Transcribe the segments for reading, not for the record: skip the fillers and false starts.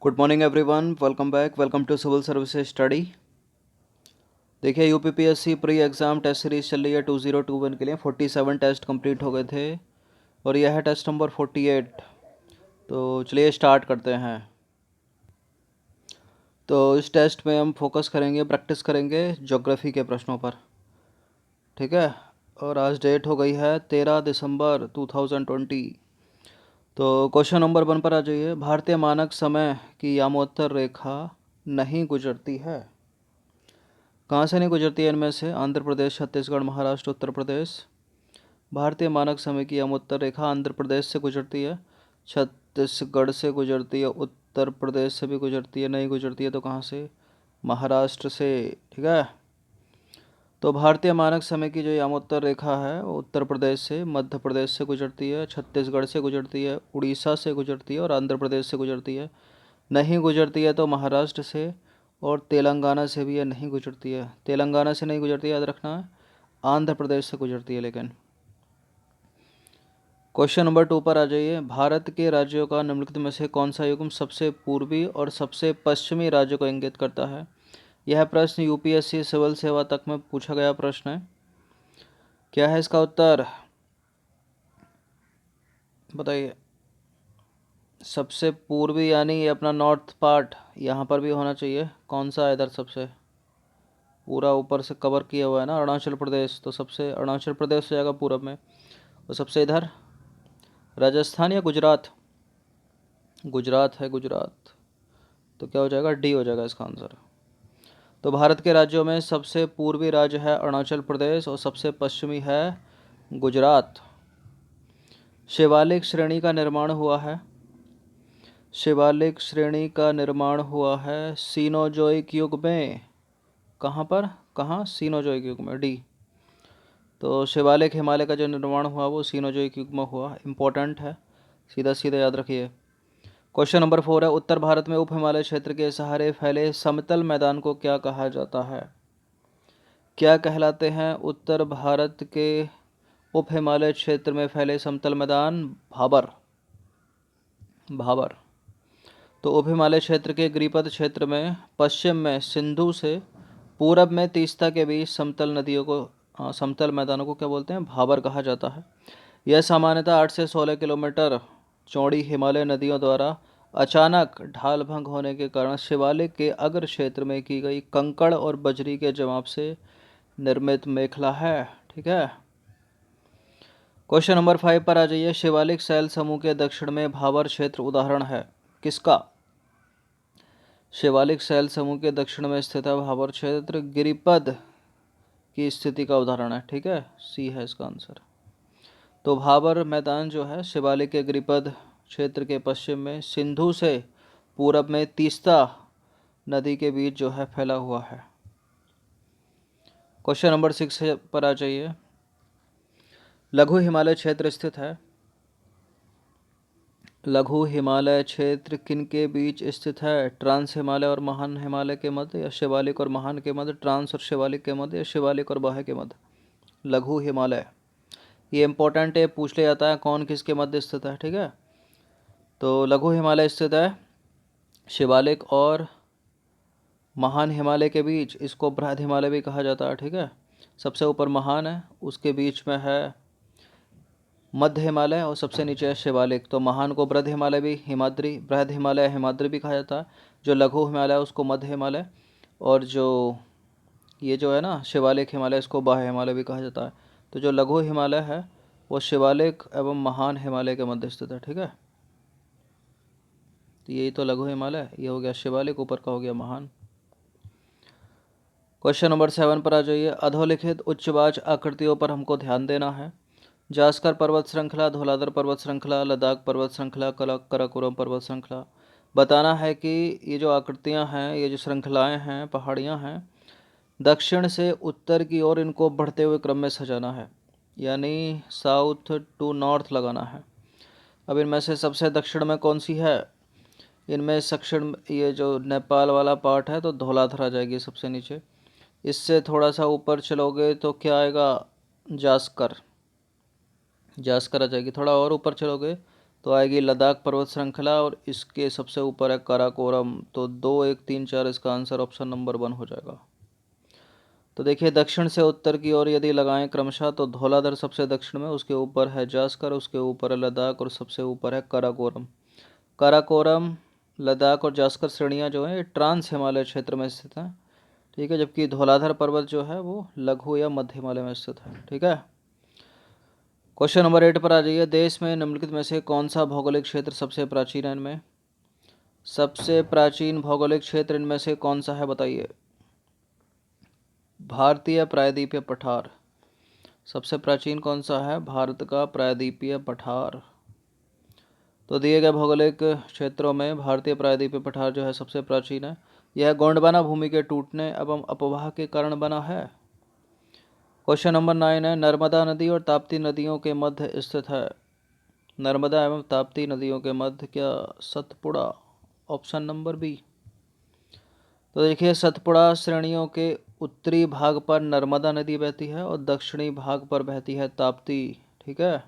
Good morning everyone, welcome back, welcome to civil services study. देखिए UPPSC pre exam test series चल रही है 2021 के लिए। 47 टेस्ट कंप्लीट हो गए थे और यह है टेस्ट नंबर 48। तो चलिए स्टार्ट करते हैं। तो इस टेस्ट में हम फोकस करेंगे, प्रैक्टिस करेंगे ज्योग्राफी के प्रश्नों पर, ठीक है। और आज डेट हो गई है 13 दिसंबर 2020। तो क्वेश्चन नंबर 1 पर आ जाइए। भारतीय मानक समय की यामोत्तर रेखा नहीं गुजरती है। कहाँ से नहीं गुजरती है इनमें से? आंध्र प्रदेश, छत्तीसगढ़, महाराष्ट्र, उत्तर प्रदेश। भारतीय मानक समय की यामोत्तर रेखा आंध्र प्रदेश से गुजरती है, छत्तीसगढ़ से गुजरती है, उत्तर प्रदेश से भी गुजरती है। नहीं गुजरती है तो कहाँ से? महाराष्ट्र से, ठीक है। तो भारतीय मानक समय की जो यामोत्तर रेखा है वो उत्तर प्रदेश से, मध्य प्रदेश से गुजरती है, छत्तीसगढ़ से गुजरती है, उड़ीसा से गुजरती है और आंध्र प्रदेश से गुजरती है। नहीं गुजरती है तो महाराष्ट्र से और तेलंगाना से भी ये नहीं गुजरती है। तेलंगाना से नहीं गुजरती है, याद रखना है। आंध्र प्रदेश से गुजरती है लेकिन। क्वेश्चन नंबर 2 पर आ जाइए। भारत के राज्यों का निम्नलिखित में से कौन सा युग्म सबसे पूर्वी और सबसे पश्चिमी राज्य को इंगित करता है? यह प्रश्न यूपीएससी सिविल सेवा तक में पूछा गया प्रश्न है। क्या है इसका उत्तर? बताइए। सबसे पूर्वी यानी ये अपना नॉर्थ पार्ट यहाँ पर भी होना चाहिए। कौन सा है इधर सबसे? पूरा ऊपर से कवर किया हुआ है ना अरुणाचल प्रदेश, तो सबसे अरुणाचल प्रदेश हो जाएगा पूरब में। और सबसे इधर राजस्थान या गुजरात? गुजरात है, गुजरात। तो क्या हो जाएगा? डी हो जाएगा इसका आंसर। तो भारत के राज्यों में सबसे पूर्वी राज्य है अरुणाचल प्रदेश और सबसे पश्चिमी है गुजरात। शिवालिक श्रेणी का निर्माण हुआ है। शिवालिक श्रेणी का निर्माण हुआ है सीनोजोइक युग में। कहाँ पर? कहाँ? सीनोजोइक युग में, डी। तो शिवालिक हिमालय का जो निर्माण हुआ वो सीनोजोइक युग में हुआ। इम्पोर्टेंट है, सीधा सीधा याद रखिए। क्वेश्चन नंबर 4 है। उत्तर भारत में उप हिमालय क्षेत्र के सहारे फैले समतल मैदान को क्या कहा जाता है? क्या कहलाते हैं उत्तर भारत के उप हिमालय क्षेत्र में फैले समतल मैदान? भाबर। भाबर। तो उप हिमालय क्षेत्र के गिरिपथ क्षेत्र में पश्चिम में सिंधु से पूरब में तीस्ता के बीच समतल नदियों को समतल मैदानों को क्या बोलते हैं? भाबर कहा जाता है। यह सामान्यतः 8 से 16 किलोमीटर चौड़ी हिमालय नदियों द्वारा अचानक ढाल भंग होने के कारण शिवालिक के अग्र क्षेत्र में की गई कंकड़ और बजरी के जमाव से निर्मित मेखला है, ठीक है। क्वेश्चन नंबर 5 पर आ जाइए। शिवालिक शैल समूह के दक्षिण में भाबर क्षेत्र उदाहरण है किसका? शिवालिक शैल समूह के दक्षिण में स्थित है भाबर क्षेत्र, गिरिपद की स्थिति का उदाहरण है, ठीक है। सी है इसका आंसर। तो भाबर मैदान जो है शिवालिक के गिरिपद क्षेत्र के पश्चिम में सिंधु से पूरब में तीस्ता नदी के बीच जो है फैला हुआ है। क्वेश्चन नंबर 6 पर आ जाइए। लघु हिमालय क्षेत्र स्थित है। लघु हिमालय क्षेत्र किन के बीच स्थित है? ट्रांस हिमालय और महान हिमालय के मध्य, या शिवालिक और महान के मध्य, ट्रांस और शिवालिक के मध्य, या शिवालिक और बाह्य के मध्य? लघु हिमालय, ये इंपॉर्टेंट है, पूछ लिया जाता है कौन किसके मध्य स्थित है, ठीक है। तो लघु हिमालय स्थित है शिवालिक और महान हिमालय के बीच। इसको बृहद हिमालय भी कहा जाता है, ठीक है। सबसे ऊपर महान है, उसके बीच में है मध्य हिमालय और सबसे नीचे है शिवालिक। तो महान को बृहद हिमालय भी, हिमाद्री, बृहद हिमालय हिमाद्री भी कहा जाता है। जो लघु हिमालय है उसको मध्य हिमालय, और जो ये जो है ना शिवालिक हिमालय, इसको बाह्य हिमालय भी कहा जाता है। तो जो लघु हिमालय है वो शिवालिक एवं महान हिमालय के मध्य स्थित है, ठीक है। तो यही तो लघु हिमालय, ये हो गया शिवालिक, ऊपर का हो गया महान। क्वेश्चन नंबर 7 पर आ जाइए। अधोलिखित उच्चवाच आकृतियों पर हमको ध्यान देना है। जास्कर पर्वत श्रृंखला, धौलाधर पर्वत श्रृंखला, लद्दाख पर्वत श्रृंखला, कराकोरम पर्वत श्रृंखला। बताना है कि ये जो आकृतियाँ हैं, ये जो श्रृंखलाएँ हैं, पहाड़ियाँ हैं, दक्षिण से उत्तर की ओर इनको बढ़ते हुए क्रम में सजाना है, यानी साउथ टू नॉर्थ लगाना है। अब इनमें से सबसे दक्षिण में कौन सी है? इनमें दक्षिण ये जो नेपाल वाला पार्ट है तो धौलाधर आ जाएगी सबसे नीचे। इससे थोड़ा सा ऊपर चलोगे तो क्या आएगा? जास्कर, जास्कर आ जाएगी। थोड़ा और ऊपर चलोगे तो आएगी लद्दाख पर्वत श्रृंखला, और इसके सबसे ऊपर है काराकोरम। तो 2, 1, 3, 4 इसका आंसर ऑप्शन नंबर 1 हो जाएगा। तो देखिए दक्षिण से उत्तर की ओर यदि लगाएं क्रमशः, तो धौलाधर सबसे दक्षिण में, उसके ऊपर है जास्कर, उसके ऊपर है लद्दाख, और सबसे ऊपर है काराकोरम। काराकोरम, लद्दाख और जास्कर श्रेणियां जो है ट्रांस हिमालय क्षेत्र में स्थित हैं, ठीक है, जबकि धौलाधर पर्वत जो है वो लघु या मध्य हिमालय में स्थित है, ठीक है। क्वेश्चन नंबर 8 पर आ जाइए। देश में निम्नलिखित में से कौन सा भौगोलिक क्षेत्र सबसे प्राचीन है? इनमें सबसे प्राचीन भौगोलिक क्षेत्र इनमें से कौन सा है, बताइए। भारतीय प्रायद्वीपीय पठार सबसे प्राचीन कौन सा है? भारत का प्रायद्वीपीय पठार। तो दिए गए भौगोलिक क्षेत्रों में भारतीय प्रायद्वीपीय पठार जो है सबसे प्राचीन है। यह गोंडवाना भूमि के टूटने एवं अपवाह के कारण बना है। क्वेश्चन नंबर 9 है, नर्मदा नदी और ताप्ती नदियों के मध्य स्थित है। नर्मदा एवं ताप्ती नदियों के मध्य क्या? Satpura, option number B. तो देखिए सतपुड़ा श्रेणियों के उत्तरी भाग पर नर्मदा नदी बहती है और दक्षिणी भाग पर बहती है ताप्ती, ठीक है।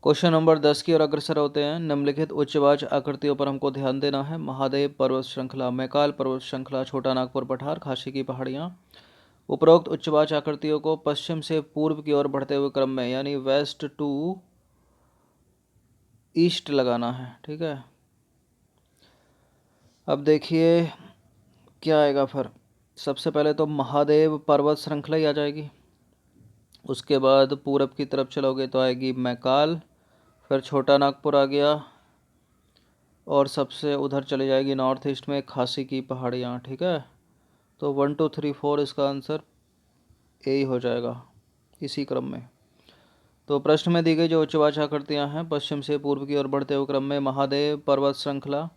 क्वेश्चन नंबर 10 की ओर अग्रसर होते हैं। निम्नलिखित उच्चवाच आकृतियों पर हमको ध्यान देना है। महादेव पर्वत श्रृंखला, मैकाल पर्वत श्रृंखला, छोटा नागपुर पठार, खासी की पहाड़ियाँ। उपरोक्त उच्चवाच आकृतियों को पश्चिम से पूर्व की ओर बढ़ते हुए क्रम में, यानी वेस्ट टू ईस्ट लगाना है, ठीक है। अब देखिए क्या आएगा फिर। सबसे पहले तो महादेव पर्वत श्रृंखला ही आ जाएगी, उसके बाद पूरब की तरफ चलोगे तो आएगी मैकाल, फिर छोटा नागपुर आ गया, और सबसे उधर चली जाएगी नॉर्थ ईस्ट में खासी की पहाड़ियाँ, ठीक है। तो 1, 2, 3, 4 इसका आंसर ए ही हो जाएगा इसी क्रम में। तो प्रश्न में दी गई जो उच्चवाच आकृतियाँ हैं पश्चिम से पूर्व की ओर बढ़ते हुए क्रम में, महादेव पर्वत श्रृंखला,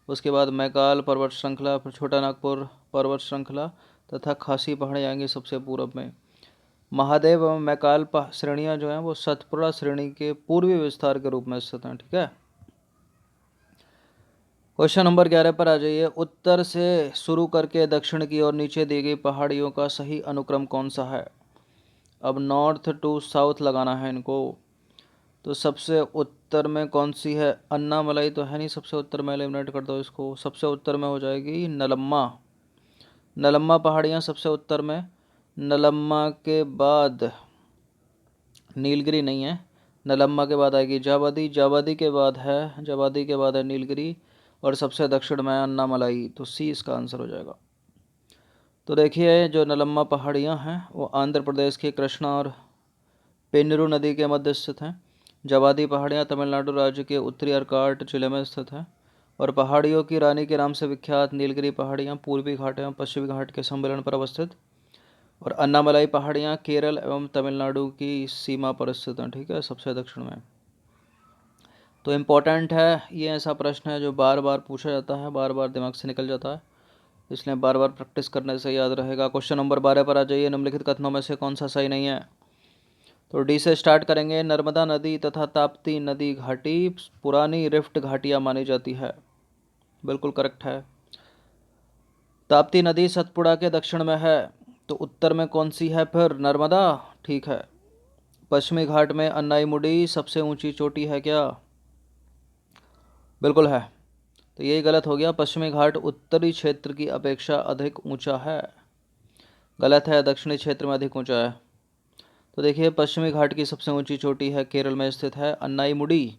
उसके बाद मैकाल पर्वत श्रृंखला, फिर छोटा नागपुर पर्वत श्रृंखला तथा खासी पहाड़ियाँ आएंगी सबसे पूर्व में। महादेव एवं मैकाल श्रेणियाँ जो हैं वो सतपुड़ा श्रेणी के पूर्वी विस्तार के रूप में स्थित हैं, ठीक है। क्वेश्चन नंबर 11 पर आ जाइए। उत्तर से शुरू करके दक्षिण की ओर नीचे दी गई पहाड़ियों का सही अनुक्रम कौन सा है? अब नॉर्थ टू साउथ लगाना है इनको। तो सबसे उत्तर में कौन सी है? अन्नामलाई तो है नहीं, सबसे उत्तर में एलिमिनेट कर दो इसको। सबसे उत्तर में हो जाएगी नलम्मा। नलम्मा पहाड़ियाँ सबसे उत्तर में। नलम्मा के बाद नीलगिरी नहीं है। नलम्मा के बाद आएगी जावादी, जावादी के बाद है नीलगिरी, और सबसे दक्षिण में अन्नामलाई। तो सी इसका आंसर हो जाएगा। तो देखिए जो नलम्मा पहाड़ियाँ हैं वो आंध्र प्रदेश के कृष्णा और पेन्नरू नदी के मध्य स्थित हैं। जावादी पहाड़ियाँ तमिलनाडु राज्य के उत्तरी अर्काट जिले में स्थित हैं। और पहाड़ियों की रानी के नाम से विख्यात नीलगिरी पहाड़ियाँ पूर्वी घाट एवं पश्चिमी घाट के सम्मेलन पर अवस्थित, और अन्नामलाई पहाड़ियाँ केरल एवं तमिलनाडु की सीमा पर स्थित हैं, ठीक है, सबसे दक्षिण में। तो इम्पोर्टेंट है, ये ऐसा प्रश्न है जो बार बार पूछा जाता है, बार बार दिमाग से निकल जाता है, इसलिए बार बार प्रैक्टिस करने से याद रहेगा। क्वेश्चन नंबर 12 पर आ जाइए। निम्नलिखित कथनों में से कौन सा सही नहीं है? तो डी से स्टार्ट करेंगे। नर्मदा नदी तथा ताप्ती नदी घाटी पुरानी रिफ्ट घाटियाँ मानी जाती है, बिल्कुल करेक्ट है। ताप्ती नदी सतपुड़ा के दक्षिण में है, तो उत्तर में कौन सी है फिर? नर्मदा, ठीक है। पश्चिमी घाट में अन्नाईमुडी सबसे ऊंची चोटी है क्या? बिल्कुल है। तो यही गलत हो गया, पश्चिमी घाट उत्तरी क्षेत्र की अपेक्षा अधिक ऊंचा है। गलत है, दक्षिणी क्षेत्र में अधिक ऊंचा है। तो देखिए पश्चिमी घाट की सबसे ऊंची चोटी है केरल में स्थित है अन्नाईमुडी,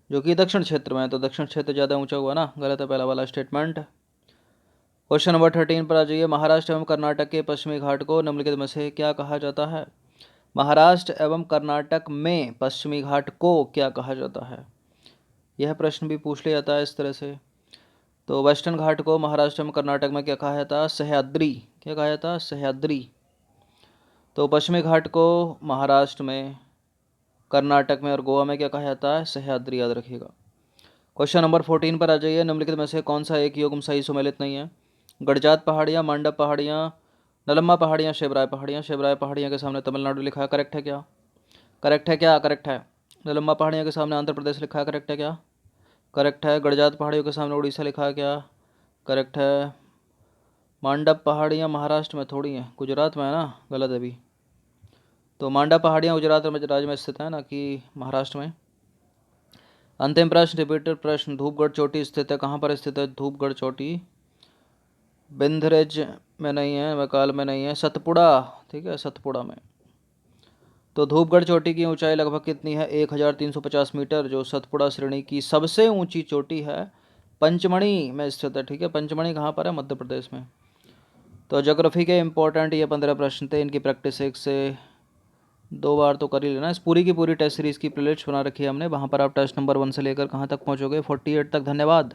जो कि दक्षिण क्षेत्र में है, तो दक्षिण क्षेत्र ज़्यादा ऊंचा हुआ ना, गलत है पहला वाला स्टेटमेंट। क्वेश्चन नंबर 13 पर आ जाइए। महाराष्ट्र एवं कर्नाटक के पश्चिमी घाट को निम्नलिखित में से क्या कहा जाता है? महाराष्ट्र एवं कर्नाटक में पश्चिमी घाट को क्या कहा जाता है? यह प्रश्न भी पूछ लिया जाता है इस तरह से। तो वेस्टर्न घाट को महाराष्ट्र में कर्नाटक में क्या कहा जाता है? सह्याद्री। क्या कहा जाता है? सह्याद्री। तो पश्चिमी घाट को महाराष्ट्र में, कर्नाटक में और गोवा में क्या कहा जाता है? सह्याद्री, याद रखिएगा। क्वेश्चन नंबर 14 पर आ जाइए। निम्नलिखित में से कौन सा एक युग्म सही सुमेलित नहीं है? गडजात पहाड़ियाँ, मंडप पहाड़ियाँ, नलम्मा पहाड़ियाँ, शिवराय पहाड़ियाँ। शिवराय पहाड़ियाँ के सामने तमिलनाडु लिखा है, करेक्ट है क्या? करेक्ट है क्या? करेक्ट है। नलम्मा पहाड़ियाँ के सामने आंध्र प्रदेश लिखा है, करेक्ट है क्या? करेक्ट है। गडजात पहाड़ियों के सामने उड़ीसा लिखा है क्या? करेक्ट है। मांडप पहाड़ियाँ महाराष्ट्र में थोड़ी हैं, गुजरात में है ना, गलत है अभी। तो मांडा पहाड़ियाँ गुजरात राज्य में स्थित है ना कि महाराष्ट्र में। अंतिम प्रश्न, रिपीटेड प्रश्न। धूपगढ़ चोटी स्थित है, कहाँ पर स्थित है धूपगढ़ चोटी? बिंदरेज में नहीं है, बकाल में नहीं है, सतपुड़ा, ठीक है, सतपुड़ा में। तो धूपगढ़ चोटी की ऊंचाई लगभग कितनी है? 1350 मीटर, जो सतपुड़ा श्रेणी की सबसे ऊंची चोटी है। पंचमढ़ी में स्थित है, ठीक है। पंचमढ़ी कहाँ पर है? मध्य प्रदेश में। तो ज्योग्राफी के इंपॉर्टेंट ये 15 प्रश्न थे, इनकी प्रैक्टिस 1 से 2 बार तो कर ही लेना। इस पूरी की पूरी टेस्ट सीरीज़ की प्लेलिस्ट बना रखी है हमने, वहाँ पर आप टेस्ट नंबर 1 से लेकर कहाँ तक पहुँचोगे, 48 तक। धन्यवाद।